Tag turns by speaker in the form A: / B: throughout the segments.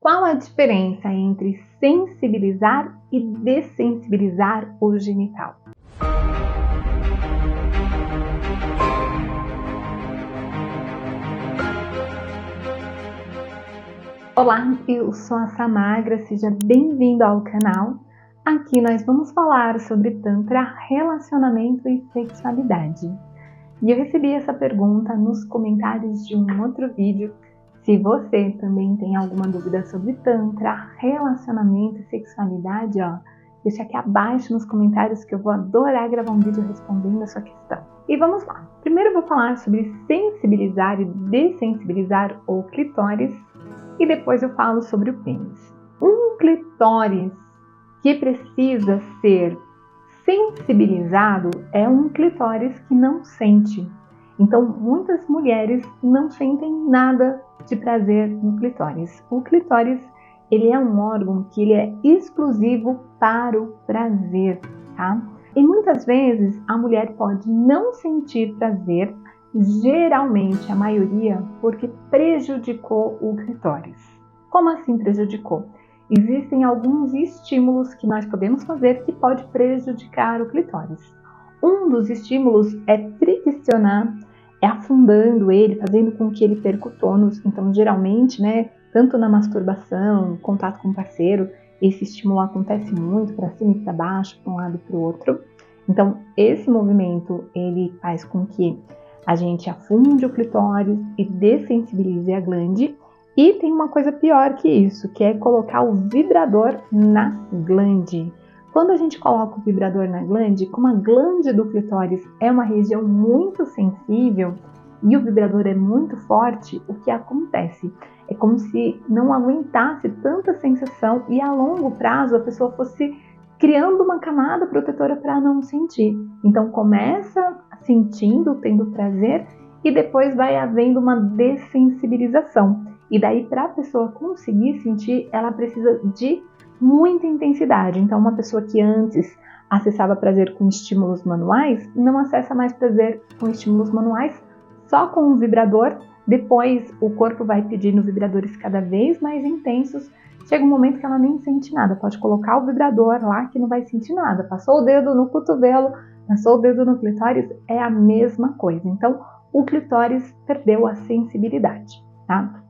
A: Qual a diferença entre sensibilizar e dessensibilizar o genital? Olá, eu sou a Samagra, seja bem-vindo ao canal. Aqui nós vamos falar sobre Tantra, relacionamento e sexualidade. E eu recebi essa pergunta nos comentários de um outro vídeo. Se você também tem alguma dúvida sobre Tantra, relacionamento e sexualidade, deixa aqui abaixo nos comentários que eu vou adorar gravar um vídeo respondendo a sua questão. E vamos lá. Primeiro eu vou falar sobre sensibilizar e dessensibilizar o clitóris e depois eu falo sobre o pênis. Um clitóris que precisa ser sensibilizado é um clitóris que não sente. Então, muitas mulheres não sentem nada de prazer no clitóris. O clitóris, ele é um órgão que ele é exclusivo para o prazer, tá? E muitas vezes a mulher pode não sentir prazer, geralmente a maioria, porque prejudicou o clitóris. Como assim prejudicou? Existem alguns estímulos que nós podemos fazer que pode prejudicar o clitóris. Um dos estímulos é friccionar, é afundando ele, fazendo com que ele perca o tônus. Então, geralmente, tanto na masturbação, contato com o parceiro, esse estímulo acontece muito para cima e para baixo, para um lado e para o outro. Então, esse movimento, ele faz com que a gente afunde o clitóris e dessensibilize a glande. E tem uma coisa pior que isso, que é colocar o vibrador na glande. Quando a gente coloca o vibrador na glande, como a glande do clitóris é uma região muito sensível e o vibrador é muito forte, o que acontece? É como se não aguentasse tanta sensação e a longo prazo a pessoa fosse criando uma camada protetora para não sentir. Então começa sentindo, tendo prazer e depois vai havendo uma dessensibilização. E daí, para a pessoa conseguir sentir, ela precisa de muita intensidade. Então, uma pessoa que antes acessava prazer com estímulos manuais, não acessa mais prazer com estímulos manuais, só com o vibrador. Depois, o corpo vai pedindo vibradores cada vez mais intensos. Chega um momento que ela nem sente nada. Pode colocar o vibrador lá que não vai sentir nada. Passou o dedo no cotovelo, passou o dedo no clitóris, é a mesma coisa. Então, o clitóris perdeu a sensibilidade, tá?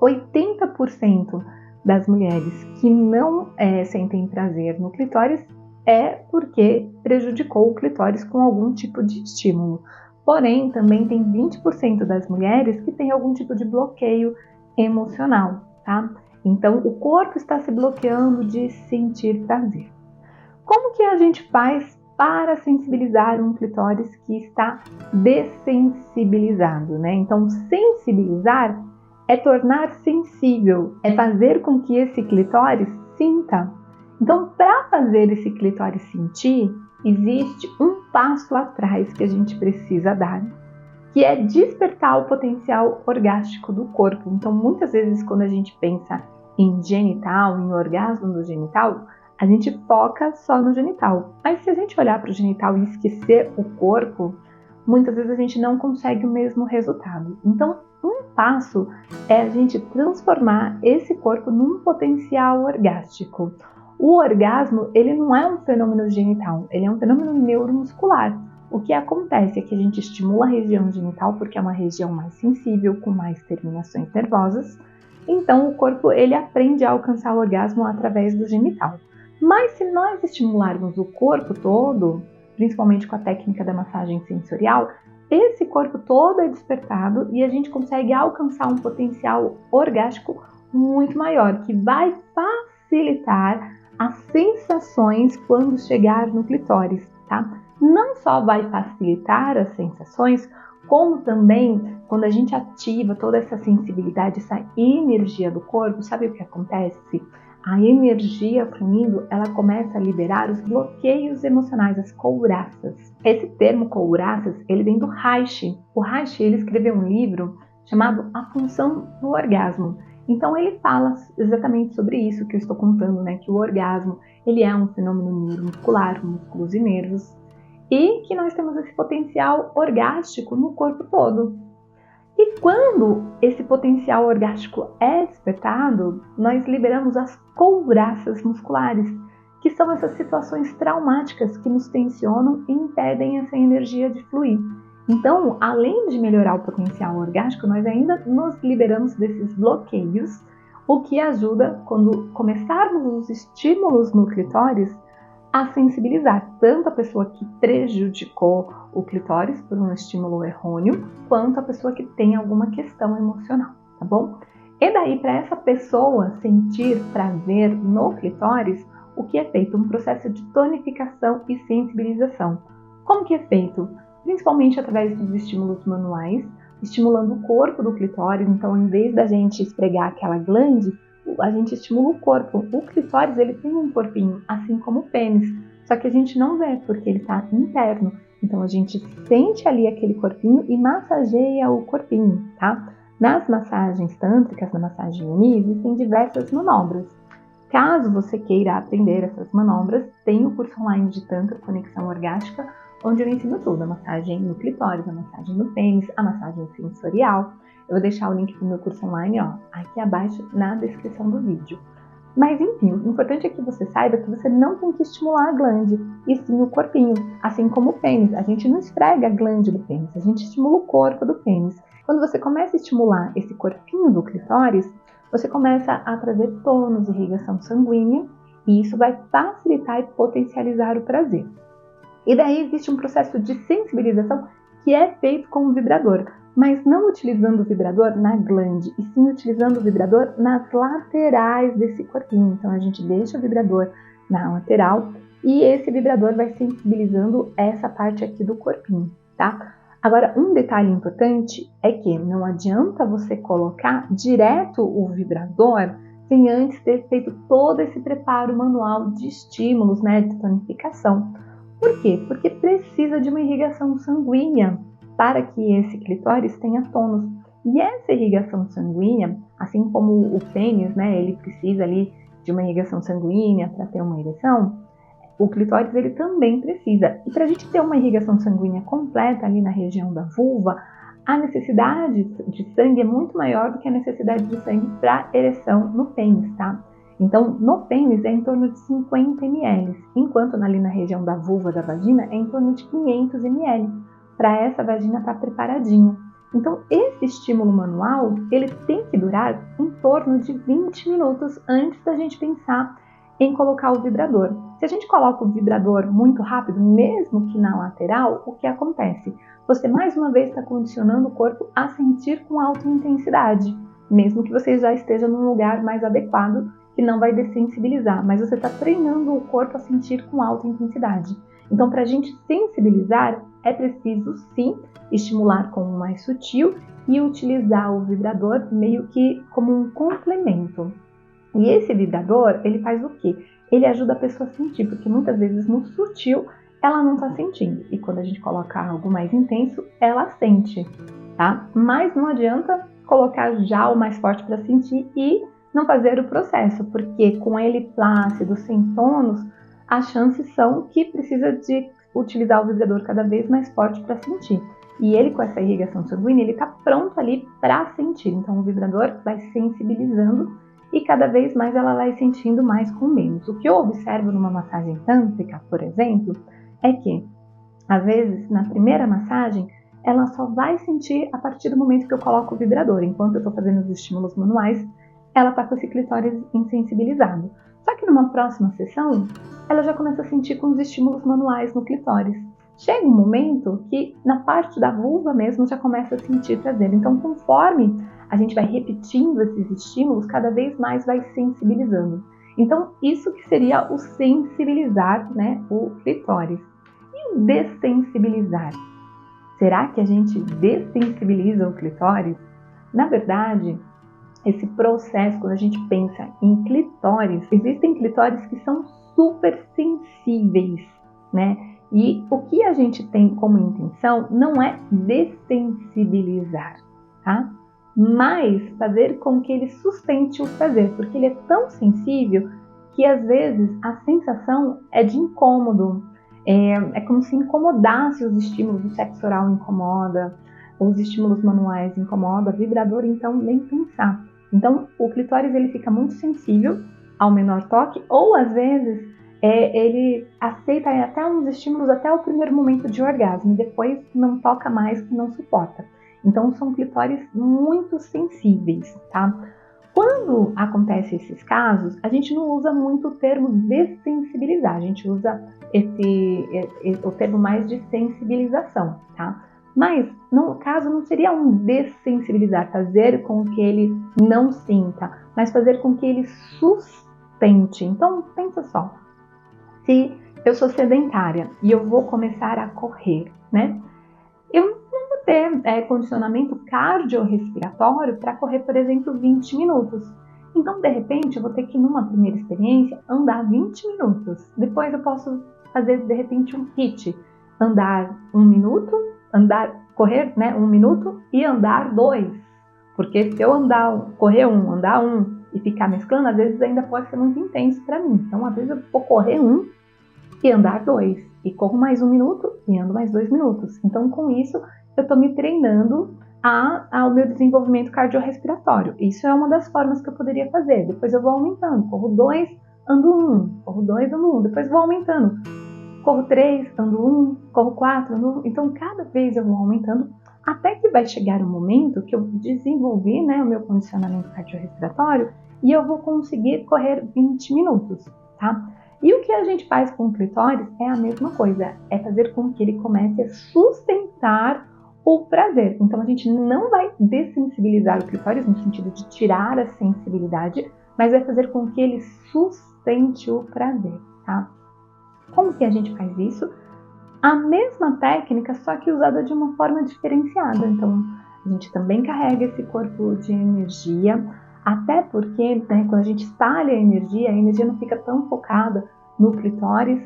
A: 80% das mulheres que não sentem prazer no clitóris é porque prejudicou o clitóris com algum tipo de estímulo. Porém, também tem 20% das mulheres que tem algum tipo de bloqueio emocional, tá? Então, o corpo está se bloqueando de sentir prazer. Como que a gente faz para sensibilizar um clitóris que está dessensibilizado, né? Então, sensibilizar é tornar sensível, é fazer com que esse clitóris sinta. Então, para fazer esse clitóris sentir, existe um passo atrás que a gente precisa dar, que é despertar o potencial orgástico do corpo. Então, muitas vezes, quando a gente pensa em genital, em orgasmo do genital, a gente foca só no genital. Mas se a gente olhar para o genital e esquecer o corpo, muitas vezes a gente não consegue o mesmo resultado. Então, um passo é a gente transformar esse corpo num potencial orgástico. O orgasmo, ele não é um fenômeno genital, ele é um fenômeno neuromuscular. O que acontece é que a gente estimula a região genital porque é uma região mais sensível, com mais terminações nervosas. Então, o corpo, ele aprende a alcançar o orgasmo através do genital. Mas se nós estimularmos o corpo todo, principalmente com a técnica da massagem sensorial, esse corpo todo é despertado e a gente consegue alcançar um potencial orgástico muito maior, que vai facilitar as sensações quando chegar no clitóris, tá? Não só vai facilitar as sensações, como também quando a gente ativa toda essa sensibilidade, essa energia do corpo, sabe o que acontece? A energia fluindo, ela começa a liberar os bloqueios emocionais, as couraças. Esse termo couraças, ele vem do Reich. O Reich, ele escreveu um livro chamado A Função do Orgasmo. Então, ele fala exatamente sobre isso que eu estou contando, que o orgasmo, ele é um fenômeno neuromuscular, músculos e nervos, e que nós temos esse potencial orgástico no corpo todo. E quando esse potencial orgástico é despertado, nós liberamos as couraças musculares, que são essas situações traumáticas que nos tensionam e impedem essa energia de fluir. Então, além de melhorar o potencial orgástico, nós ainda nos liberamos desses bloqueios, o que ajuda, quando começarmos os estímulos no clitóris, a sensibilizar tanto a pessoa que prejudicou o clitóris por um estímulo errôneo, quanto a pessoa que tem alguma questão emocional, tá bom? E daí, para essa pessoa sentir prazer no clitóris, o que é feito? Um processo de tonificação e sensibilização. Como que é feito? Principalmente através dos estímulos manuais, estimulando o corpo do clitóris. Então, em vez da gente esfregar aquela glande, a gente estimula o corpo. O clitóris, ele tem um corpinho, assim como o pênis, só que a gente não vê, porque ele está interno. Então, a gente sente ali aquele corpinho e massageia o corpinho, tá? Nas massagens tântricas, na massagem Yoni, existem diversas manobras. Caso você queira aprender essas manobras, tem o curso online de Tantra Conexão Orgástica, onde eu ensino tudo, a massagem no clitóris, a massagem no pênis, a massagem sensorial. Eu vou deixar o link do meu curso online, aqui abaixo na descrição do vídeo. Mas enfim, o importante é que você saiba que você não tem que estimular a glande, e sim o corpinho, assim como o pênis. A gente não esfrega a glande do pênis, a gente estimula o corpo do pênis. Quando você começa a estimular esse corpinho do clitóris, você começa a trazer tônus, irrigação sanguínea, e isso vai facilitar e potencializar o prazer. E daí existe um processo de sensibilização que é feito com o vibrador, mas não utilizando o vibrador na glande, e sim utilizando o vibrador nas laterais desse corpinho. Então a gente deixa o vibrador na lateral e esse vibrador vai sensibilizando essa parte aqui do corpinho, tá? Agora, um detalhe importante é que não adianta você colocar direto o vibrador sem antes ter feito todo esse preparo manual de estímulos, né, de tonificação. Por quê? Porque precisa de uma irrigação sanguínea para que esse clitóris tenha tônus. E essa irrigação sanguínea, assim como o pênis, né, ele precisa ali de uma irrigação sanguínea para ter uma ereção, o clitóris ele também precisa. E para a gente ter uma irrigação sanguínea completa ali na região da vulva, a necessidade de sangue é muito maior do que a necessidade de sangue para ereção no pênis, tá? Então, no pênis é em torno de 50 ml, enquanto ali na região da vulva da vagina é em torno de 500 ml, para essa vagina estar preparadinha. Então, esse estímulo manual, ele tem que durar em torno de 20 minutos antes da gente pensar em colocar o vibrador. Se a gente coloca o vibrador muito rápido, mesmo que na lateral, o que acontece? Você mais uma vez está condicionando o corpo a sentir com alta intensidade, mesmo que você já esteja num lugar mais adequado, que não vai dessensibilizar, mas você está treinando o corpo a sentir com alta intensidade. Então, para a gente sensibilizar, é preciso sim estimular com um mais sutil e utilizar o vibrador meio que como um complemento. E esse vibrador, ele faz o quê? Ele ajuda a pessoa a sentir, porque muitas vezes no sutil ela não está sentindo. E quando a gente coloca algo mais intenso, ela sente, tá? Mas não adianta colocar já o mais forte para sentir e não fazer o processo, porque com ele plácido, sem tônus, as chances são que precisa de utilizar o vibrador cada vez mais forte para sentir. E ele, com essa irrigação sanguínea, ele está pronto ali para sentir. Então o vibrador vai sensibilizando e cada vez mais ela vai sentindo mais com menos. O que eu observo numa massagem tântrica, por exemplo, é que, às vezes, na primeira massagem, ela só vai sentir a partir do momento que eu coloco o vibrador. Enquanto eu estou fazendo os estímulos manuais, ela está com esse clitóris insensibilizado. Só que numa próxima sessão, ela já começa a sentir com os estímulos manuais no clitóris. Chega um momento que na parte da vulva mesmo já começa a sentir prazer. Então, conforme a gente vai repetindo esses estímulos, cada vez mais vai sensibilizando. Então, isso que seria o sensibilizar, né, o clitóris. E o dessensibilizar? Será que a gente dessensibiliza o clitóris? Na verdade, esse processo, quando a gente pensa em clitóris, existem clitóris que são super sensíveis, né? E o que a gente tem como intenção não é dessensibilizar, tá? Mas fazer com que ele sustente o prazer, porque ele é tão sensível que às vezes a sensação é de incômodo, é como se incomodasse os estímulos, o sexo oral incomoda, os estímulos manuais incomodam, vibrador então nem pensar. Então o clitóris ele fica muito sensível ao menor toque, ou às vezes ele aceita até uns estímulos até o primeiro momento de orgasmo, e depois não toca mais, que não suporta. Então são clitóris muito sensíveis, tá? Quando acontecem esses casos, a gente não usa muito o termo dessensibilizar, a gente usa o termo mais de sensibilização, tá? Mas, no caso, não seria um dessensibilizar, fazer com que ele não sinta, mas fazer com que ele sustente. Então, pensa só, se eu sou sedentária e eu vou começar a correr, né? Eu não vou ter condicionamento cardiorrespiratório para correr, por exemplo, 20 minutos. Então, de repente, eu vou ter que, numa primeira experiência, andar 20 minutos. Depois eu posso fazer, de repente, um HIIT. Andar 1 minuto, correr 1 minuto e andar 2. Porque se eu correr 1, andar 1 e ficar mesclando, às vezes ainda pode ser muito intenso para mim. Então, às vezes eu vou correr 1 e andar 2. E corro mais 1 minuto e ando mais 2 minutos. Então, com isso, eu estou me treinando ao meu desenvolvimento cardiorrespiratório. Isso é uma das formas que eu poderia fazer. Depois eu vou aumentando. Corro 2, ando 1. Corro 2, ando 1. Depois vou aumentando. Corro 3, ando 1. Corro 4, ando 1. Então, cada vez eu vou aumentando, até que vai chegar um momento que eu desenvolvi o meu condicionamento cardiorrespiratório e eu vou conseguir correr 20 minutos, tá? E o que a gente faz com o clitóris é a mesma coisa, é fazer com que ele comece a sustentar o prazer. Então a gente não vai dessensibilizar o clitóris no sentido de tirar a sensibilidade, mas vai fazer com que ele sustente o prazer, tá? Como que a gente faz isso? A mesma técnica, só que usada de uma forma diferenciada. Então a gente também carrega esse corpo de energia, até porque quando a gente espalha a energia não fica tão focada no clitóris.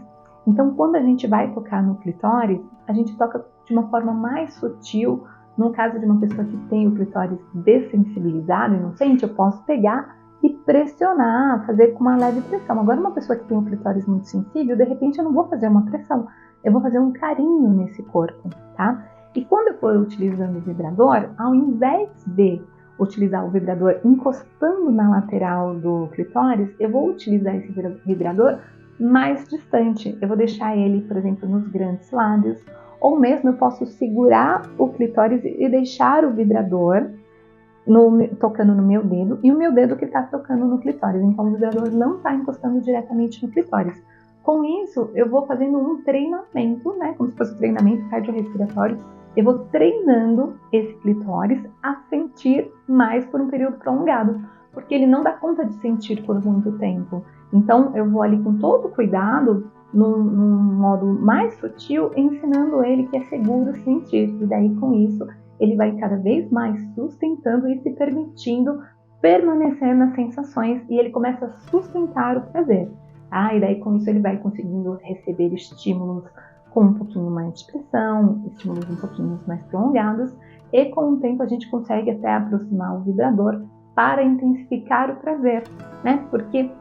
A: Então, quando a gente vai tocar no clitóris, a gente toca de uma forma mais sutil. No caso de uma pessoa que tem o clitóris dessensibilizado e não sente, eu posso pegar e pressionar, fazer com uma leve pressão. Agora, uma pessoa que tem o clitóris muito sensível, de repente eu não vou fazer uma pressão, eu vou fazer um carinho nesse corpo, tá? E quando eu for utilizando o vibrador, ao invés de utilizar o vibrador encostando na lateral do clitóris, eu vou utilizar esse vibrador mais distante. Eu vou deixar ele, por exemplo, nos grandes lábios, ou mesmo eu posso segurar o clitóris e deixar o vibrador tocando no meu dedo, e o meu dedo que está tocando no clitóris. Então o vibrador não está encostando diretamente no clitóris. Com isso, eu vou fazendo um treinamento, como se fosse um treinamento cardiorrespiratório. Eu vou treinando esse clitóris a sentir mais por um período prolongado, porque ele não dá conta de sentir por muito tempo. Então, eu vou ali com todo cuidado, num modo mais sutil, ensinando ele que é seguro sentir. E daí, com isso, ele vai cada vez mais sustentando e se permitindo permanecer nas sensações, e ele começa a sustentar o prazer. E daí, com isso, ele vai conseguindo receber estímulos com um pouquinho mais de pressão, estímulos um pouquinho mais prolongados, e com o tempo a gente consegue até aproximar o vibrador para intensificar o prazer, Porque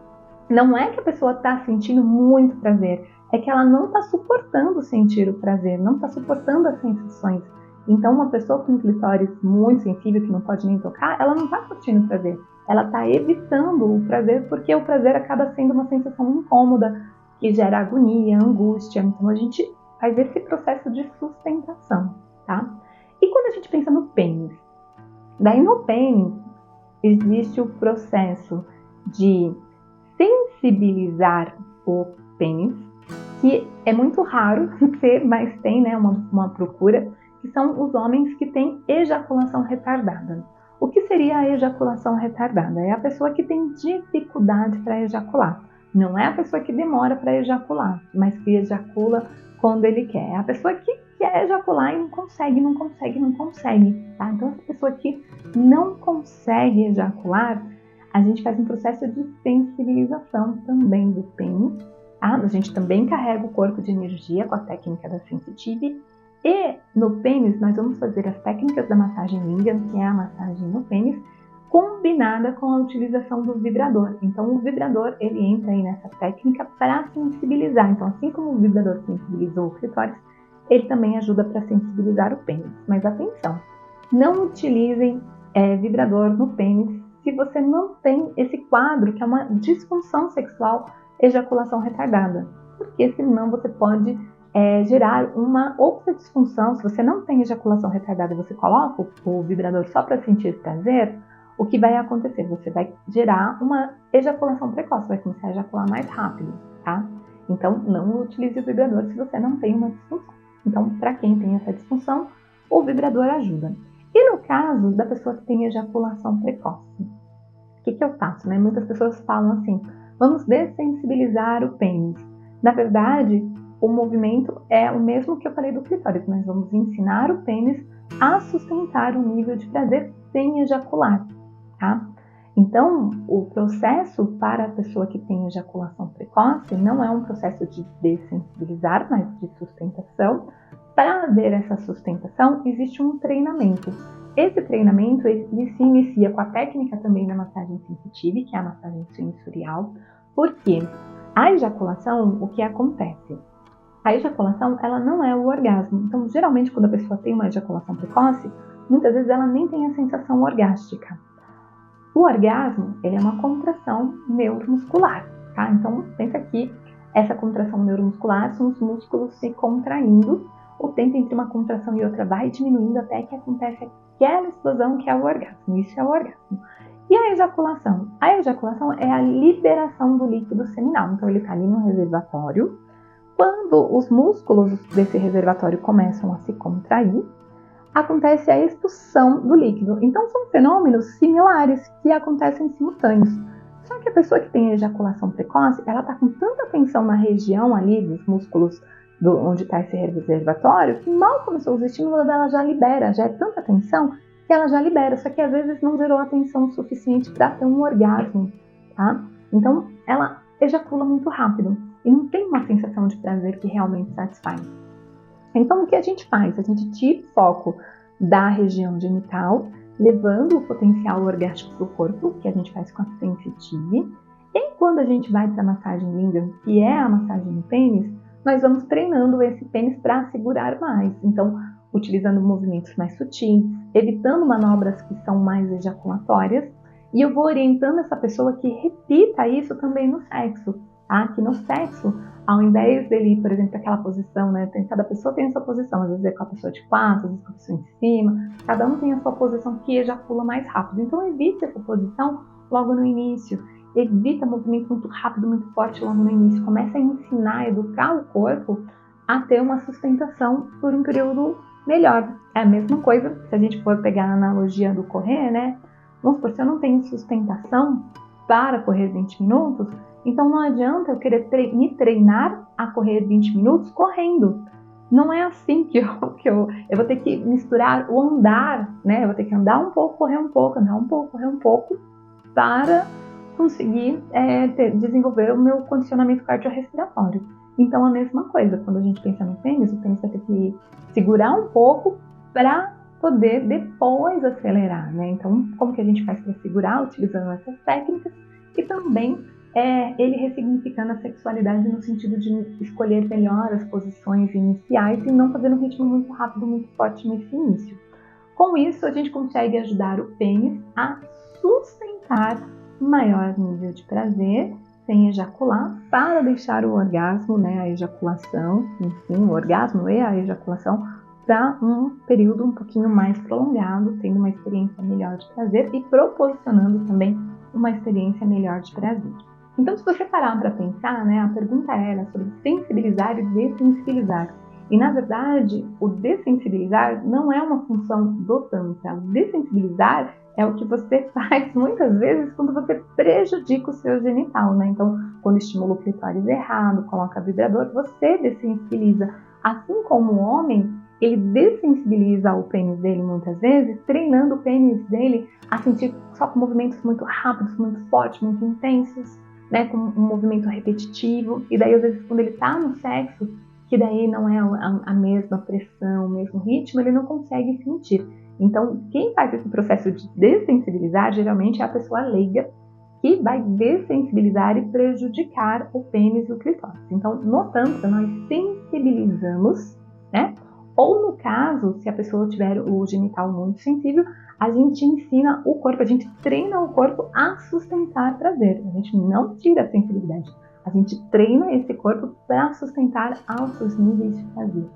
A: não é que a pessoa está sentindo muito prazer, é que ela não está suportando sentir o prazer, não está suportando as sensações. Então, uma pessoa com um clitóris muito sensível, que não pode nem tocar, ela não está curtindo o prazer, ela está evitando o prazer, porque o prazer acaba sendo uma sensação incômoda, que gera agonia, angústia. Então, a gente faz esse processo de sustentação, tá? E quando a gente pensa no pênis? Daí no pênis existe o processo de sensibilizar o pênis, que é muito raro ser, mas tem uma procura, que são os homens que têm ejaculação retardada. O que seria a ejaculação retardada? É a pessoa que tem dificuldade para ejacular. Não é a pessoa que demora para ejacular, mas que ejacula quando ele quer. É a pessoa que quer ejacular e não consegue, tá? Então, essa pessoa que não consegue ejacular, a gente faz um processo de sensibilização também do pênis, tá? A gente também carrega o corpo de energia com a técnica da sensitive. E no pênis, nós vamos fazer as técnicas da massagem Lingam, que é a massagem no pênis, combinada com a utilização do vibrador. Então, o vibrador, ele entra aí nessa técnica para sensibilizar. Então, assim como o vibrador sensibilizou o clitóris, ele também ajuda para sensibilizar o pênis. Mas atenção, Não utilizem vibrador no pênis se você não tem esse quadro, que é uma disfunção sexual, ejaculação retardada. Porque senão você pode gerar uma outra disfunção. Se você não tem ejaculação retardada e você coloca o vibrador só para sentir prazer, o que vai acontecer? Você vai gerar uma ejaculação precoce, vai começar a ejacular mais rápido, tá? Então, não utilize o vibrador se você não tem uma disfunção. Então, para quem tem essa disfunção, o vibrador ajuda. E no caso da pessoa que tem ejaculação precoce, o que eu faço, né? Muitas pessoas falam assim, vamos dessensibilizar o pênis. Na verdade, o movimento é o mesmo que eu falei do clitóris, mas vamos ensinar o pênis a sustentar um nível de prazer sem ejacular, tá? Então, o processo para a pessoa que tem ejaculação precoce não é um processo de dessensibilizar, mas de sustentação. Para haver essa sustentação, existe um treinamento. Esse treinamento ele se inicia com a técnica também da massagem sensitiva, que é a massagem sensorial, porque a ejaculação, o que acontece? A ejaculação, ela não é o orgasmo. Então, geralmente, quando a pessoa tem uma ejaculação precoce, muitas vezes ela nem tem a sensação orgástica. O orgasmo, ele é uma contração neuromuscular, tá? Então, pensa que essa contração neuromuscular são os músculos se contraindo, o tempo entre uma contração e outra vai diminuindo até que acontece aquela explosão que é o orgasmo. Isso é o orgasmo. E a ejaculação? A ejaculação é a liberação do líquido seminal. Então, ele está ali no reservatório. Quando os músculos desse reservatório começam a se contrair, acontece a expulsão do líquido. Então, são fenômenos similares que acontecem simultâneos. Só que a pessoa que tem ejaculação precoce, ela está com tanta tensão na região ali dos músculos onde está esse reservatório, que mal começou os estímulos dela já libera, já é tanta tensão que ela já libera, só que às vezes não gerou atenção suficiente para ter um orgasmo, tá? Então, ela ejacula muito rápido e não tem uma sensação de prazer que realmente satisfaz. Então, o que a gente faz? A gente tira o foco da região genital, levando o potencial orgástico para o corpo, que a gente faz com a sensitive. E quando a gente vai para a massagem Lingam, que é a massagem no pênis, nós vamos treinando esse pênis para segurar mais. Então, utilizando movimentos mais sutis, evitando manobras que são mais ejaculatórias. E eu vou orientando essa pessoa que repita isso também no sexo, tá? Que no sexo, ao invés dele ir, por exemplo, aquela posição, né? Cada pessoa tem a sua posição, às vezes é com a pessoa de quatro, às vezes com a pessoa em cima, cada um tem a sua posição que ejacula mais rápido. Então, evite essa posição logo no início. Evita movimento muito rápido, muito forte logo no início. Começa a ensinar, a educar o corpo a ter uma sustentação por um período melhor. É a mesma coisa, se a gente for pegar a analogia do correr, né? Vamos supor, se eu não tenho sustentação para correr 20 minutos, então não adianta eu querer me treinar a correr 20 minutos correndo. Não é assim que eu vou ter que misturar o andar, né? Eu vou ter que andar um pouco, correr um pouco, andar um pouco, correr um pouco, para conseguir desenvolver o meu condicionamento cardiorrespiratório. Então, a mesma coisa, quando a gente pensa no pênis, o pênis vai ter que segurar um pouco para poder depois acelerar, né? Então, como que a gente faz para segurar? Utilizando essas técnicas e também ele ressignificando a sexualidade no sentido de escolher melhor as posições iniciais e não fazer um ritmo muito rápido, muito forte nesse início. Com isso, a gente consegue ajudar o pênis a sustentar maior nível de prazer sem ejacular para deixar o orgasmo, né, a ejaculação, enfim, o orgasmo e a ejaculação para um período um pouquinho mais prolongado, tendo uma experiência melhor de prazer e proporcionando também uma experiência melhor de prazer. Então, se você parar para pensar, né, a pergunta era sobre sensibilizar e dessensibilizar. E, na verdade, o dessensibilizar não é uma função do Tantra. O dessensibilizar é o que você faz muitas vezes quando você prejudica o seu genital, né? Então, quando estimula o clitóris errado, coloca vibrador, você dessensibiliza. Assim como o homem, ele dessensibiliza o pênis dele muitas vezes, treinando o pênis dele a sentir só com movimentos muito rápidos, muito fortes, muito intensos, né? Com um movimento repetitivo. E daí, às vezes, quando ele tá no sexo, que daí não é a mesma pressão, o mesmo ritmo, ele não consegue sentir. Então, quem faz esse processo de dessensibilizar, geralmente é a pessoa leiga, que vai dessensibilizar e prejudicar o pênis e o clitóris. Então, no Tantra, nós sensibilizamos, né, Ou no caso, se a pessoa tiver o genital muito sensível, a gente ensina o corpo, a gente treina o corpo a sustentar prazer. A gente não tira a sensibilidade, a gente treina esse corpo para sustentar altos níveis de prazer.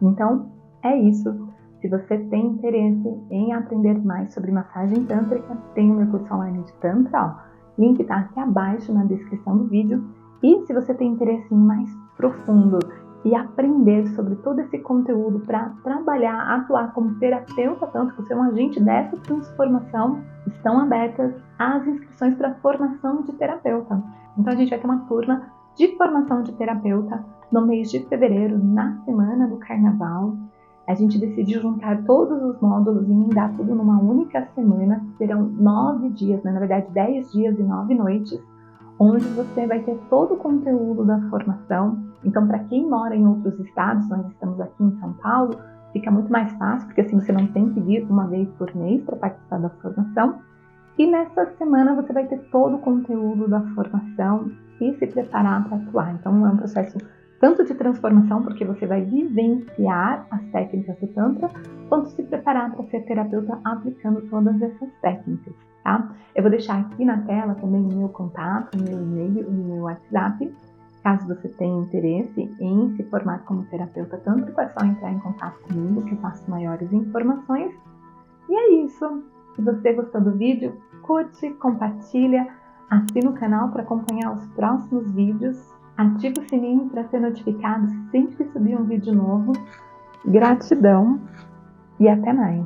A: Então, é isso. Se você tem interesse em aprender mais sobre massagem tântrica, tem o meu curso online de Tantra, ó. Link está aqui abaixo na descrição do vídeo. E se você tem interesse em mais profundo e aprender sobre todo esse conteúdo para trabalhar, atuar como terapeuta tântrico, ser um agente dessa transformação, estão abertas as inscrições para formação de terapeuta. Então a gente vai ter uma turma de formação de terapeuta no mês de fevereiro, na semana do Carnaval. A gente decidiu juntar todos os módulos e emendar tudo numa única semana. Serão 9 dias, né? Na verdade 10 dias e 9 noites, onde você vai ter todo o conteúdo da formação. Então, para quem mora em outros estados, nós estamos aqui em São Paulo, fica muito mais fácil, porque assim você não tem que vir uma vez por mês para participar da formação. E nessa semana você vai ter todo o conteúdo da formação e se preparar para atuar. Então, é um processo tanto de transformação, porque você vai vivenciar as técnicas do Tantra, quanto se preparar para ser terapeuta aplicando todas essas técnicas, tá? Eu vou deixar aqui na tela também o meu contato, o meu e-mail e o meu WhatsApp. Caso você tenha interesse em se formar como terapeuta tântrico, é só entrar em contato comigo que eu passo maiores informações. E é isso. Se você gostou do vídeo, curte, compartilha, assina o canal para acompanhar os próximos vídeos, ativa o sininho para ser notificado sempre que subir um vídeo novo. Gratidão e até mais!